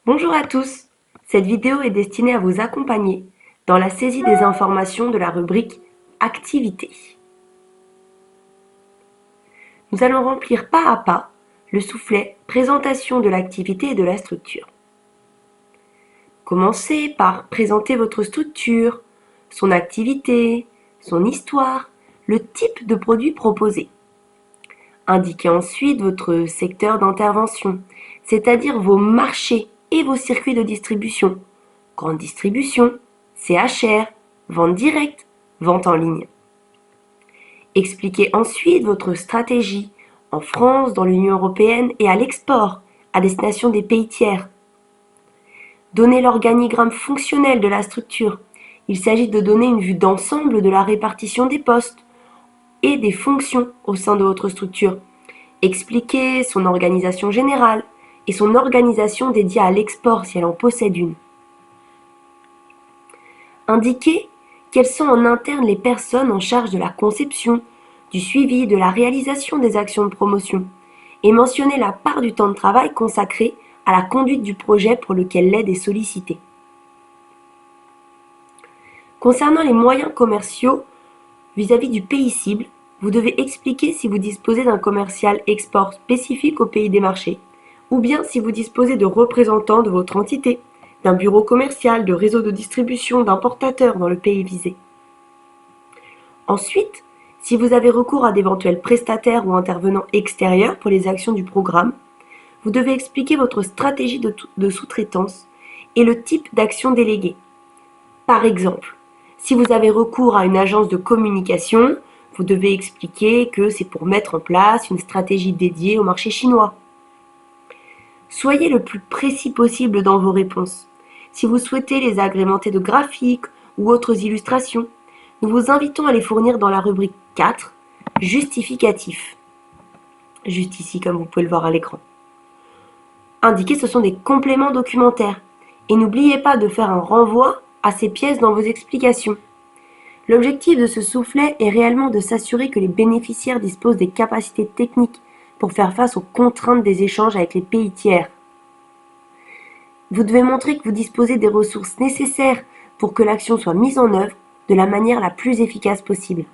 Bonjour à tous, cette vidéo est destinée à vous accompagner dans la saisie des informations de la rubrique Activités. Nous allons remplir pas à pas le soufflet Présentation de l'activité et de la structure. Commencez par présenter votre structure, son activité, son histoire, le type de produit proposé. Indiquez ensuite votre secteur d'intervention, c'est-à-dire vos marchés et vos circuits de distribution. Grande distribution, CHR, vente directe, vente en ligne. Expliquez ensuite votre stratégie en France, dans l'Union européenne et à l'export, à destination des pays tiers. Donnez l'organigramme fonctionnel de la structure. Il s'agit de donner une vue d'ensemble de la répartition des postes et des fonctions au sein de votre structure. Expliquez son organisation générale et son organisation dédiée à l'export si elle en possède une. Indiquez quelles sont en interne les personnes en charge de la conception, du suivi, de la réalisation des actions de promotion et mentionnez la part du temps de travail consacré à la conduite du projet pour lequel l'aide est sollicitée. Concernant les moyens commerciaux vis-à-vis du pays cible, vous devez expliquer si vous disposez d'un commercial export spécifique au pays des marchés, ou bien si vous disposez de représentants de votre entité, d'un bureau commercial, de réseau de distribution, d'importateurs dans le pays visé. Ensuite, si vous avez recours à d'éventuels prestataires ou intervenants extérieurs pour les actions du programme, vous devez expliquer votre stratégie de sous-traitance et le type d'action déléguée. Par exemple, si vous avez recours à une agence de communication, vous devez expliquer que c'est pour mettre en place une stratégie dédiée au marché chinois. Soyez le plus précis possible dans vos réponses. Si vous souhaitez les agrémenter de graphiques ou autres illustrations, nous vous invitons à les fournir dans la rubrique 4, Justificatif. Juste ici, comme vous pouvez le voir à l'écran. Indiquez ce sont des compléments documentaires. Et n'oubliez pas de faire un renvoi à ces pièces dans vos explications. L'objectif de ce soufflet est réellement de s'assurer que les bénéficiaires disposent des capacités techniques pour faire face aux contraintes des échanges avec les pays tiers. Vous devez montrer que vous disposez des ressources nécessaires pour que l'action soit mise en œuvre de la manière la plus efficace possible.